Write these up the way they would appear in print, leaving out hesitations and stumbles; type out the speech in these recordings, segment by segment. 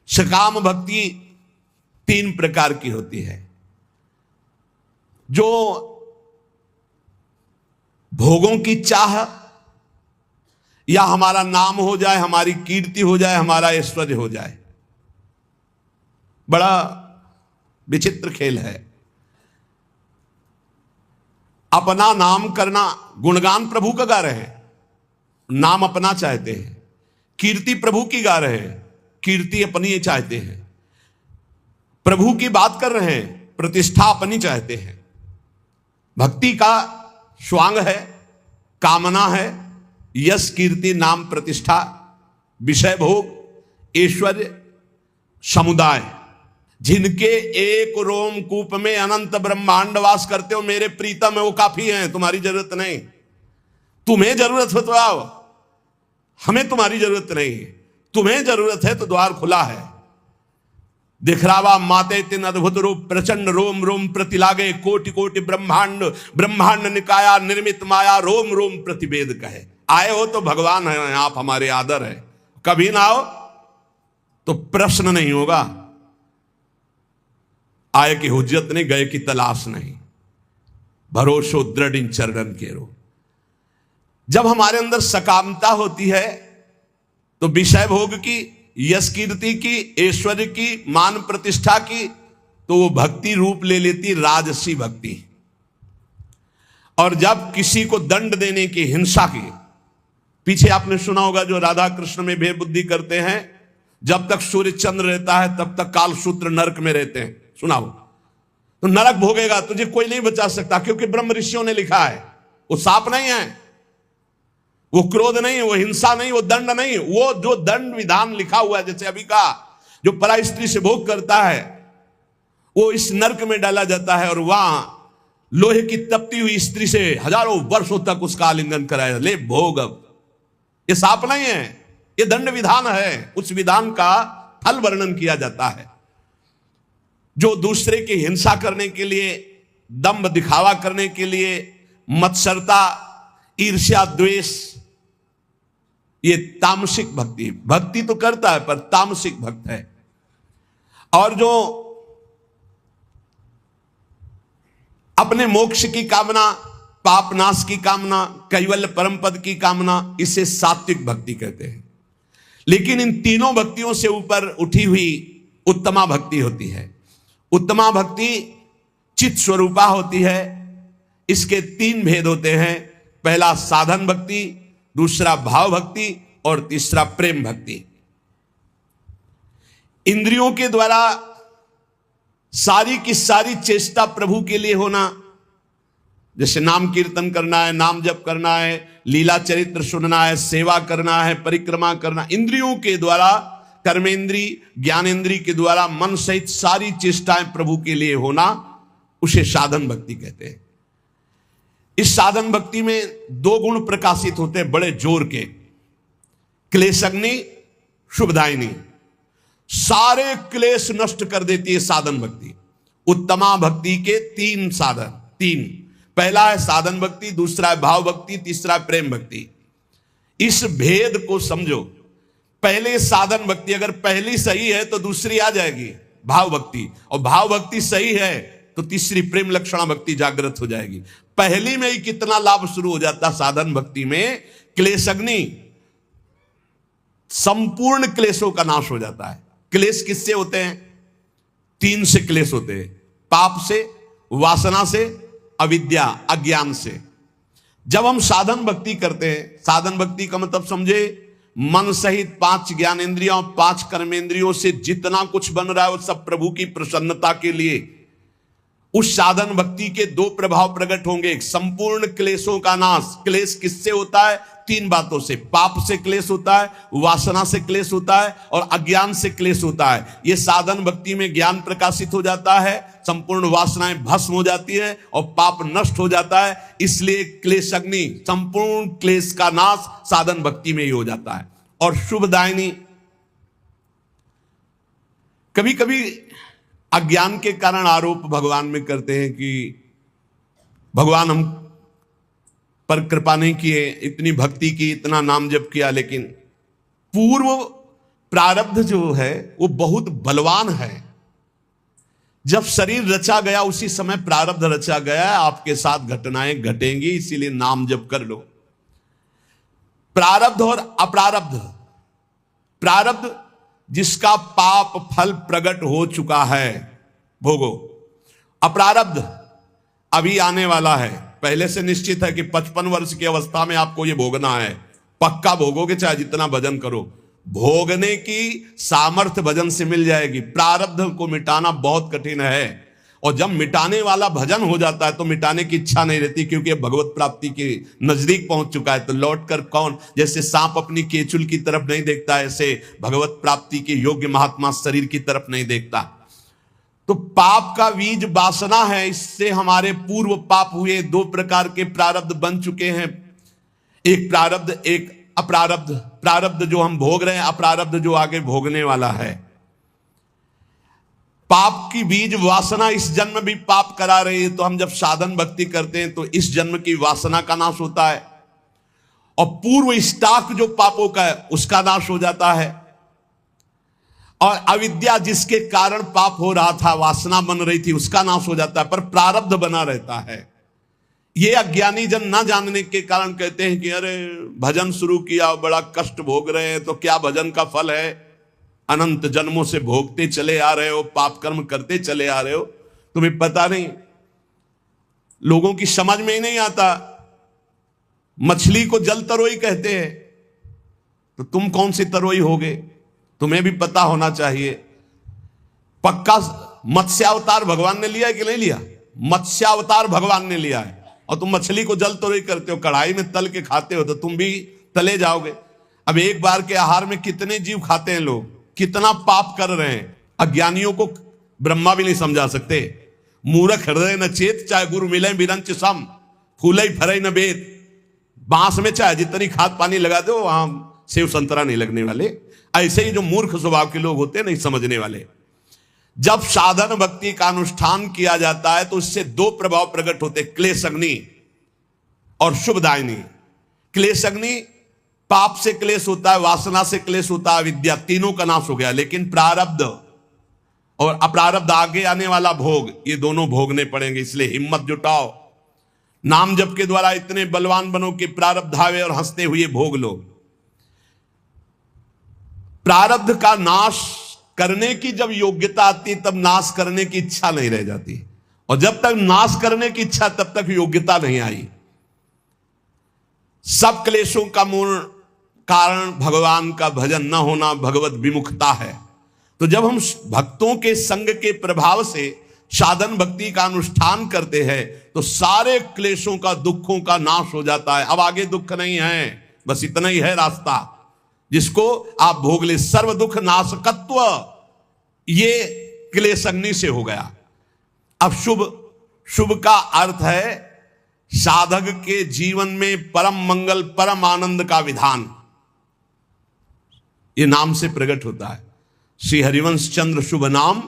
सकाम भक्ति 3 प्रकार की होती है। जो भोगों की चाह, या हमारा नाम हो जाए, हमारी कीर्ति हो जाए, हमारा ऐश्वर्य हो जाए। बड़ा विचित्र खेल है। अपना नाम करना, गुणगान प्रभु का गा रहे हैं, नाम अपना चाहते हैं। कीर्ति प्रभु की गा रहे हैं, कीर्ति अपनी चाहते हैं। प्रभु की बात कर रहे हैं, प्रतिष्ठा अपनी चाहते हैं। भक्ति का स्वांग है, कामना है, यश कीर्ति नाम प्रतिष्ठा, विषय भोग, ऐश्वर्य, समुदाय। जिनके एक रोमकूप में अनंत ब्रह्मांड वास करते हो मेरे प्रीतम है, वो काफी हैं, तुम्हारी जरूरत नहीं। तुम्हें जरूरत हो तो आओ, हमें तुम्हारी जरूरत नहीं। तुम्हें जरूरत है तो द्वार खुला है। दिखरावा माते तिन अद्भुत रूप, प्रचंड रोम रोम प्रति लागे, कोटि कोटि ब्रह्मांड ब्रह्मांड निकाया, निर्मित माया रोम रोम प्रतिवेद कहे। आए हो तो भगवान है आप, हमारे आदर है। कभी ना आओ तो प्रश्न नहीं होगा। आए की हुज्जत नहीं, गए की तलाश नहीं। भरोसो दृढ़ इन चरणन केरो। जब हमारे अंदर सकामता होती है तो विषय भोग की, यश कीर्ति की, ऐश्वर्य की, मान प्रतिष्ठा की, तो वो भक्ति रूप ले लेती राजसी भक्ति। और जब किसी को दंड देने की, हिंसा की, पीछे आपने सुना होगा जो राधा कृष्ण में भेद बुद्धि करते हैं, जब तक सूर्य चंद्र रहता है तब तक कालसूत्र नरक में रहते हैं। सुना हो तो नरक भोगेगा, तुझे कोई नहीं बचा सकता, क्योंकि ब्रह्म ऋषियों ने लिखा है। वो साप नहीं है, वो क्रोध नहीं है, वो हिंसा नहीं, वो दंड नहीं। वो जो दंड विधान लिखा हुआ है, जैसे अभी का जो परा स्त्री से भोग करता है वो इस नरक में डाला जाता है, और वहां लोहे की तपती हुई स्त्री से हजारों वर्षों तक उसका आलिंगन कराया, ले भोग। अब ये साप नहीं है, ये दंड विधान है। उस विधान का फल वर्णन किया जाता है। जो दूसरे की हिंसा करने के लिए, दंभ दिखावा करने के लिए, मत्सरता, ईर्ष्या, द्वेष, ये तामसिक भक्ति। भक्ति तो करता है पर तामसिक भक्त है। और जो अपने मोक्ष की कामना, पाप नाश की कामना, कैवल्य परम पद की कामना, इसे सात्विक भक्ति कहते हैं। लेकिन इन तीनों भक्तियों से ऊपर उठी हुई उत्तमा भक्ति होती है। उत्तमा भक्ति चित्त स्वरूपा होती है। इसके 3 भेद होते हैं। पहला साधन भक्ति, दूसरा भाव भक्ति और तीसरा प्रेम भक्ति। इंद्रियों के द्वारा सारी की सारी चेष्टा प्रभु के लिए होना, जैसे नाम कीर्तन करना है, नाम जप करना है, लीला चरित्र सुनना है, सेवा करना है, परिक्रमा करना। इंद्रियों के द्वारा, कर्मेंद्री, ज्ञानेंद्री के द्वारा मन सहित सारी चेष्टाएं प्रभु के लिए होना, उसे साधन भक्ति कहते हैं। इस साधन भक्ति में 2 गुण प्रकाशित होते हैं बड़े जोर के, क्लेशग्नि, शुभदायिनी। सारे क्लेश नष्ट कर देती है साधन भक्ति। उत्तमा भक्ति के 3 साधन, 3। पहला है साधन भक्ति, दूसरा है भाव भक्ति, तीसरा है प्रेम भक्ति। इस भेद को समझो। पहले साधन भक्ति, अगर पहली सही है तो दूसरी आ जाएगी भाव भक्ति, और भाव भक्ति सही है तो तीसरी प्रेम लक्षणा भक्ति जागृत हो जाएगी। पहली में ही कितना लाभ शुरू हो जाता साधन भक्ति में। क्लेशग्नि, संपूर्ण क्लेशों का नाश हो जाता है। क्लेश किससे होते हैं? 3 से क्लेश होते हैं। पाप से, वासना से, अविद्या अज्ञान से। जब हम साधन भक्ति करते हैं, साधन भक्ति का मतलब समझे, मन सहित 5 ज्ञानेंद्रियों, 5 कर्मेंद्रियों से जितना कुछ बन रहा है वो सब प्रभु की प्रसन्नता के लिए। उस साधन भक्ति के 2 प्रभाव प्रकट होंगे। एक, संपूर्ण क्लेशों का नाश। क्लेश किससे होता है? 3 बातों से। पाप से क्लेश होता है, वासना से क्लेश होता है, और अज्ञान से क्लेश होता है। ये साधन भक्ति में ज्ञान प्रकाशित हो जाता है, संपूर्ण वासनाएं भस्म हो जाती है और पाप नष्ट हो जाता है। इसलिए क्लेशग्नि, संपूर्ण क्लेश का नाश साधन भक्ति में ही हो जाता है। और शुभदायिनी, कभी कभी अज्ञान के कारण आरोप भगवान में करते हैं कि भगवान हम पर कृपा नहीं किए, इतनी भक्ति की, इतना नाम जप किया, लेकिन पूर्व प्रारब्ध जो है वो बहुत बलवान है। जब शरीर रचा गया उसी समय प्रारब्ध रचा गया, आपके साथ घटनाएं घटेंगी, इसीलिए नाम जप कर लो। प्रारब्ध और अप्रारब्ध। प्रारब्ध जिसका पाप फल प्रकट हो चुका है, भोगो। अप्रारब्ध अभी आने वाला है, पहले से निश्चित है कि 55 वर्ष की अवस्था में आपको यह भोगना है, पक्का भोगोगे, चाहे जितना भजन करो। भोगने की सामर्थ्य भजन से मिल जाएगी। प्रारब्ध को मिटाना बहुत कठिन है, और जब मिटाने वाला भजन हो जाता है तो मिटाने की इच्छा नहीं रहती, क्योंकि भगवत प्राप्ति के नजदीक पहुंच चुका है। तो लौट कर कौन, जैसे सांप अपनी केचुल की तरफ नहीं देखता, ऐसे भगवत प्राप्ति के योग्य महात्मा शरीर की तरफ नहीं देखता। तो पाप का बीज वासना है, इससे हमारे पूर्व पाप हुए। 2 प्रकार के प्रारब्ध बन चुके हैं, एक प्रारब्ध एक अप्रारब्ध। प्रारब्ध जो हम भोग रहे हैं, अप्रारब्ध जो आगे भोगने वाला है। पाप की बीज वासना इस जन्म भी पाप करा रही है, तो हम जब साधन भक्ति करते हैं तो इस जन्म की वासना का नाश होता है, और पूर्व स्टॉक जो पापों का है उसका नाश हो जाता है। और अविद्या जिसके कारण पाप हो रहा था, वासना बन रही थी, उसका नाश हो जाता है, पर प्रारब्ध बना रहता है। ये अज्ञानी जन ना जानने के कारण कहते हैं कि अरे भजन शुरू किया, बड़ा कष्ट भोग रहे हैं, तो क्या भजन का फल है? अनंत जन्मों से भोगते चले आ रहे हो, पाप कर्म करते चले आ रहे हो, तुम्हें पता नहीं। लोगों की समझ में ही नहीं आता। मछली को जल तरोई कहते हैं, तो तुम कौन सी तरोई होगे? तुम्हें भी पता होना चाहिए। पक्का मत्स्यावतार भगवान ने लिया है कि नहीं लिया? मत्स्यावतार भगवान ने लिया है, और तुम मछली को जल तरोई करते हो, कढ़ाई में तल के खाते हो, तो तुम भी तले जाओगे। अब एक बार के आहार में कितने जीव खाते हैं लोग, कितना पाप कर रहे हैं। अज्ञानियों को ब्रह्मा भी नहीं समझा सकते। मूर्ख हृदय न चेत, चाहे गुरु मिले बिरंच सम, फूले फरे न बेत। बांस में चाहे जितनी खाद पानी लगा दो, वहां सेव संतरा नहीं लगने वाले। ऐसे ही जो मूर्ख स्वभाव के लोग होते हैं, नहीं समझने वाले। जब साधन भक्ति का अनुष्ठान किया जाता है तो इससे 2 प्रभाव प्रकट होते, क्लेश अग्नि और शुभदायिनी। क्लेश अग्नि, पाप से क्लेश होता है, वासना से क्लेश होता है, विद्या, तीनों का नाश हो गया। लेकिन प्रारब्ध और अप्रारब्ध, आगे आने वाला भोग, ये दोनों भोगने पड़ेंगे। इसलिए हिम्मत जुटाओ, नाम जप के द्वारा इतने बलवान बनो कि प्रारब्ध आवे और हंसते हुए भोग लो। प्रारब्ध का नाश करने की जब योग्यता आती, तब नाश करने की इच्छा नहीं रह जाती, और जब तक नाश करने की इच्छा, तब तक योग्यता नहीं आई। सब क्लेशों का मूल कारण भगवान का भजन न होना, भगवत विमुखता है। तो जब हम भक्तों के संग के प्रभाव से साधन भक्ति का अनुष्ठान करते हैं, तो सारे क्लेशों का, दुखों का नाश हो जाता है। अब आगे दुख नहीं है, बस इतना ही है रास्ता जिसको आप भोग ले। सर्व दुख नाशकत्व, ये क्लेश अग्नि से हो गया। अब शुभ, शुभ का अर्थ है साधक के जीवन में परम मंगल, परम आनंद का विधान, ये नाम से प्रकट होता है। श्री हरिवंश चंद्र शुभ नाम,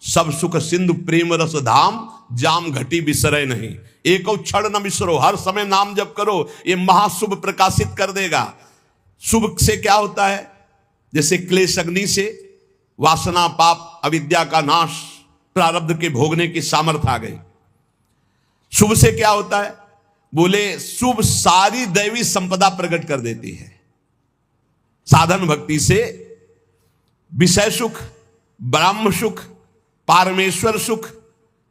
सब सुख सिंधु प्रेम रस धाम, जाम घटी बिसरे नहीं, एक क्षण न बिसरो। हर समय नाम जप करो, ये महाशुभ प्रकाशित कर देगा। शुभ से क्या होता है? जैसे क्लेश अग्नि से वासना, पाप, अविद्या का नाश, प्रारब्ध के भोगने की सामर्थ्य आ गई। शुभ से क्या होता है? बोले शुभ सारी दैवी संपदा प्रकट कर देती है। साधन भक्ति से विषय सुख, ब्रह्म सुख, पारमेश्वर सुख,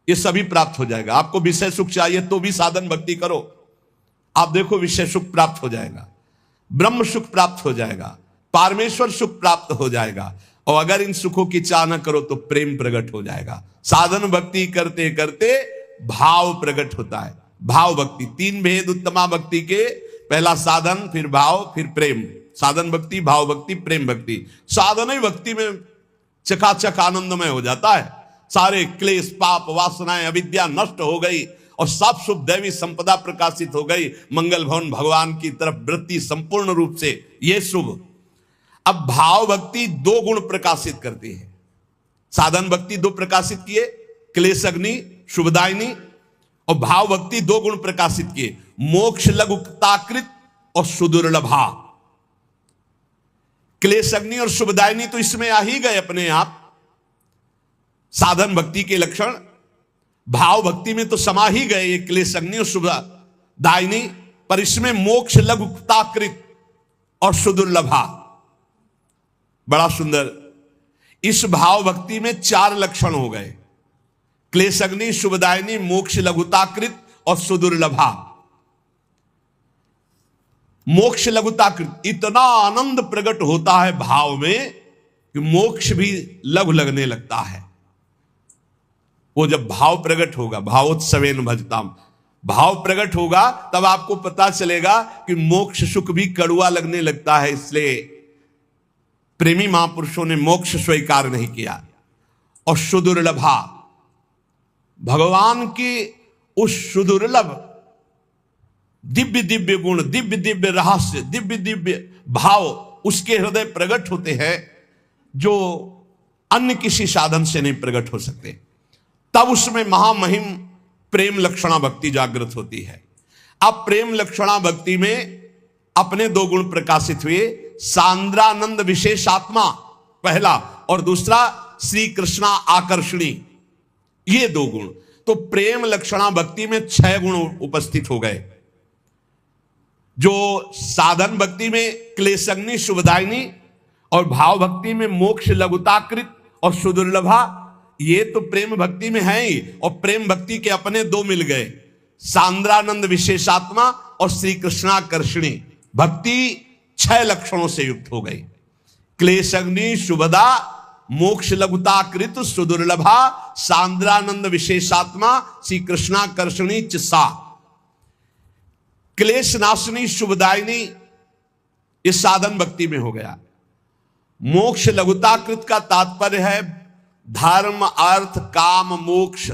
ये सभी प्राप्त हो जाएगा। आपको विषय सुख चाहिए तो भी साधन भक्ति करो, आप देखो विषय सुख प्राप्त हो जाएगा, ब्रह्म सुख प्राप्त हो जाएगा, पारमेश्वर सुख प्राप्त हो जाएगा। और अगर इन सुखों की चाह न करो तो प्रेम प्रकट हो जाएगा। साधन भक्ति करते करते भाव प्रकट होता है। भाव भक्ति, 3 भेद उत्तमा भक्ति के, पहला साधन, फिर भाव, फिर प्रेम। साधन भक्ति, भाव भक्ति, प्रेम भक्ति। साधन ही भक्ति में चकाचक आनंदमय हो जाता है। सारे क्लेश, पाप, वासनाएं, अविद्या नष्ट हो गई और सब शुभ दैवी संपदा प्रकाशित हो गई। मंगल भवन भगवान की तरफ वृत्ति संपूर्ण रूप से, यह शुभ। अब भाव भक्ति 2 गुण प्रकाशित करती है। साधन भक्ति 2 प्रकाशित किए, क्लेश अग्नि, शुभदायिनी, और भाव भक्ति 2 गुण प्रकाशित किए, मोक्ष लघुताकृत और सुदुर्लभा। क्लेश अग्नि और शुभदायिनी तो इसमें आ ही गए अपने आप, साधन भक्ति के लक्षण। भाव भक्ति में तो समा ही गए ये क्लेश अग्नि और शुभदायिनी, पर इसमें मोक्ष लघुताकृत और सुदुर्लभा। बड़ा सुंदर। इस भाव भक्ति में 4 लक्षण हो गए, क्लेश अग्नि, शुभदायिनी, मोक्ष लघुताकृत और सुदुर्लभा। मोक्ष लघुताकृत, इतना आनंद प्रकट होता है भाव में कि मोक्ष भी लघु लगने लगता है। वो जब भाव प्रकट होगा, भावोत्सवेन भजताम, भाव प्रकट होगा तब आपको पता चलेगा कि मोक्ष सुख भी कड़ुआ लगने लगता है। इसलिए प्रेमी महापुरुषों ने मोक्ष स्वीकार नहीं किया। और सुदुर्लभा, भगवान की उस सुदुर्लभ दिव्य दिव्य गुण, दिव्य दिव्य रहस्य, दिव्य दिव्य भाव उसके हृदय प्रकट होते हैं जो अन्य किसी साधन से नहीं प्रकट हो सकते। तब उसमें महामहिम प्रेम लक्षणा भक्ति जागृत होती है। अब प्रेम लक्षणा भक्ति में अपने 2 गुण प्रकाशित हुए, सांद्रानंद विशेषात्मा पहला, और दूसरा श्री कृष्णा आकर्षणी, ये 2 गुण। तो प्रेम लक्षणा भक्ति में 6 गुण उपस्थित हो गए। जो साधन भक्ति में क्लेशग्नि शुभदायिनी और भाव भक्ति में मोक्ष लघुताकृत और सुदुर्लभा, ये तो प्रेम भक्ति में है ही। और प्रेम भक्ति के अपने 2 मिल गए, सांद्रानंद विशेषात्मा और श्री कृष्णाकर्षणी भक्ति 6 लक्षणों से युक्त हो गई। क्लेशग्नि शुभदा, मोक्ष लघुताकृत सुदुर्लभा, सांद्रानंद विशेषात्मा, श्री कृष्णाकर्षणी चिसा। क्लेश नाशनी शुभदायिनी इस साधन भक्ति में हो गया। मोक्ष लघुताकृत का तात्पर्य है धर्म अर्थ काम मोक्ष,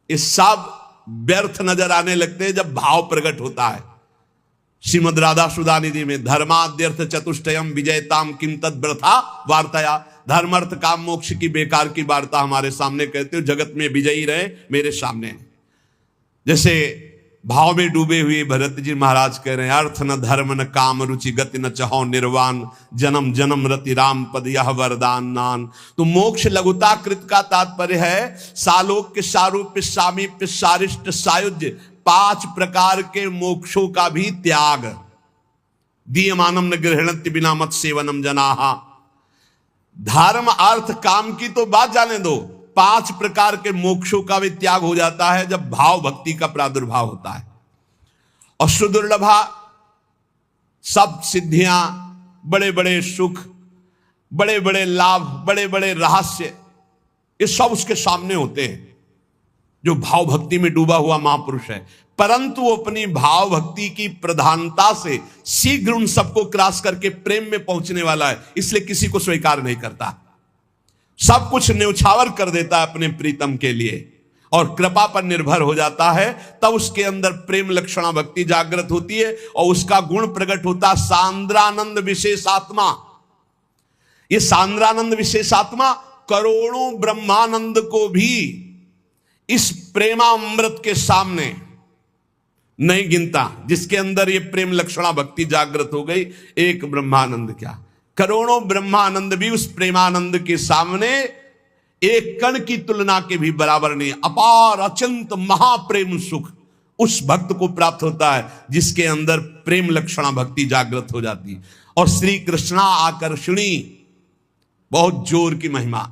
ये सब व्यर्थ नजर आने लगते हैं जब भाव प्रकट होता है। श्रीमद् राधा सुधा निधि में धर्माद्यर्थ चतुष्टयम विजयताम किम तद व्रथा वार्ताया, धर्म अर्थ काम मोक्ष की बेकार की वार्ता हमारे सामने कहते हो, जगत में विजयी रहे मेरे सामने। जैसे भाव में डूबे हुए भरत जी महाराज कह रहे हैं, अर्थ न धर्म न काम रुचि गति न चहो निर्वाण, जन्म जन्म रति राम पद यह वरदान नान। तो मोक्ष लघुताकृत का तात्पर्य है सालोक्य सारूप्य सामीप्य सारिष्ट सायुज्य, 5 प्रकार के मोक्षों का भी त्याग। दीयमानम न गृहणत्य बिना मत सेवनम जनाहा। धर्म अर्थ काम की तो बात जाने दो, 5 प्रकार के मोक्षों का भी त्याग हो जाता है जब भाव भक्ति का प्रादुर्भाव होता है। और सुदुर्लभा, सब सिद्धियां, बड़े बड़े सुख, बड़े बड़े लाभ, बड़े बड़े रहस्य, ये सब उसके सामने होते हैं जो भाव भक्ति में डूबा हुआ महापुरुष है। परंतु वो अपनी भाव भक्ति की प्रधानता से शीघ्र उन सबको क्रॉस करके प्रेम में पहुंचने वाला है, इसलिए किसी को स्वीकार नहीं करता, सब कुछ न्यौछावर कर देता है अपने प्रीतम के लिए और कृपा पर निर्भर हो जाता है। तब उसके अंदर प्रेम लक्षणा भक्ति जागृत होती है और उसका गुण प्रकट होता है सांद्रानंद विशेषात्मा। ये सांद्रानंद विशेषात्मा करोड़ों ब्रह्मानंद को भी इस प्रेमामृत के सामने नहीं गिनता, जिसके अंदर ये प्रेम लक्षणा भक्ति जागृत हो गई। एक ब्रह्मानंद क्या, करोड़ों ब्रह्मानंद भी उस प्रेमानंद के सामने एक कण की तुलना के भी बराबर नहीं। अपार अत्यंत महाप्रेम सुख उस भक्त को प्राप्त होता है जिसके अंदर प्रेम लक्षणा भक्ति जागृत हो जाती। और श्री कृष्णा आकर्षणी, बहुत जोर की महिमा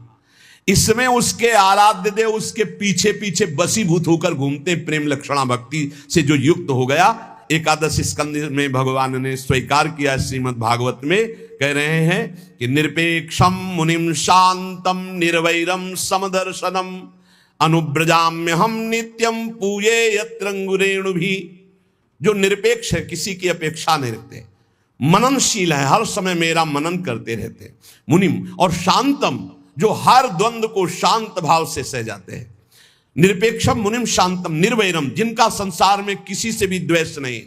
इसमें। उसके आराध्य देव उसके पीछे पीछे बसीभूत होकर घूमते, प्रेम लक्षणा भक्ति से जो युक्त हो गया। एकादश स्कंद में भगवान ने स्वीकार किया, श्रीमद् भागवत में कह रहे हैं कि निरपेक्षम मुनिम शांतम निर्वैरम समदर्शनम अनुब्रजाम्य हम नित्यम पूये यत्रंगुरेणु भी। जो निरपेक्ष है, किसी की अपेक्षा नहीं रखते, मननशील है, हर समय मेरा मनन करते रहते। मुनिम, और शांतम, जो हर द्वंद्व को शांत भाव से सह जाते हैं। निरपेक्षम मुनिम शांतम निर्वैरम, जिनका संसार में किसी से भी द्वेष नहीं।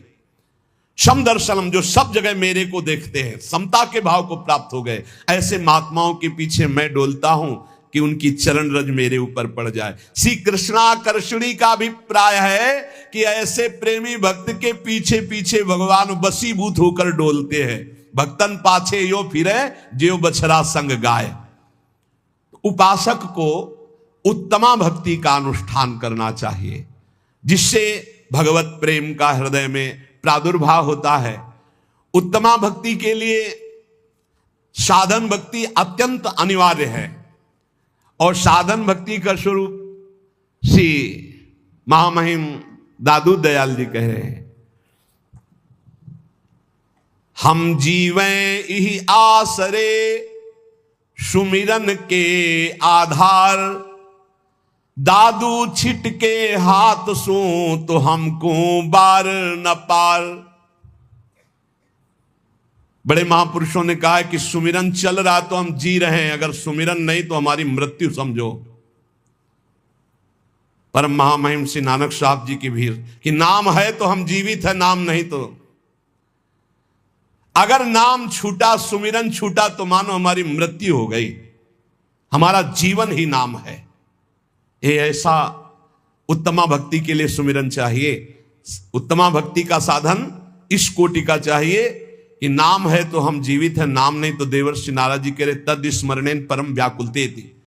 समदर्शनम, जो सब जगह मेरे को देखते हैं, समता के भाव को प्राप्त हो गए। ऐसे महात्माओं के पीछे मैं डोलता हूं कि उनकी चरण रज मेरे ऊपर पड़ जाए। श्री कृष्णाकर्षणी का अभिप्राय है कि ऐसे प्रेमी भक्त के पीछे पीछे भगवान वशीभूत होकर डोलते हैं। भक्तन पाछे यो फिरे जेव बछड़ा संग गाय। उपासक को उत्तमा भक्ति का अनुष्ठान करना चाहिए, जिससे भगवत प्रेम का हृदय में प्रादुर्भाव होता है। उत्तमा भक्ति के लिए साधन भक्ति अत्यंत अनिवार्य है, और साधन भक्ति का स्वरूप श्री महामहिम दादू दयाल जी कह रहे हैं, हम जीवें इही आसरे सुमिरन के आधार, दादू छिटके हाथ सो तो हमको बार न पार। बड़े महापुरुषों ने कहा है कि सुमिरन चल रहा तो हम जी रहे हैं, अगर सुमिरन नहीं तो हमारी मृत्यु समझो। परम महामहिम श्री नानक साहब जी की भीड़ कि नाम है तो हम जीवित है, नाम नहीं तो। अगर नाम छूटा, सुमिरन छूटा तो मानो हमारी मृत्यु हो गई। हमारा जीवन ही नाम है। ये ऐसा उत्तमा भक्ति के लिए सुमिरन चाहिए। उत्तमा भक्ति का साधन इस कोटि का चाहिए कि नाम है तो हम जीवित हैं, नाम नहीं तो देवर्षि नारद जी कह रहे तद स्मरणेन परम व्याकुलते थी।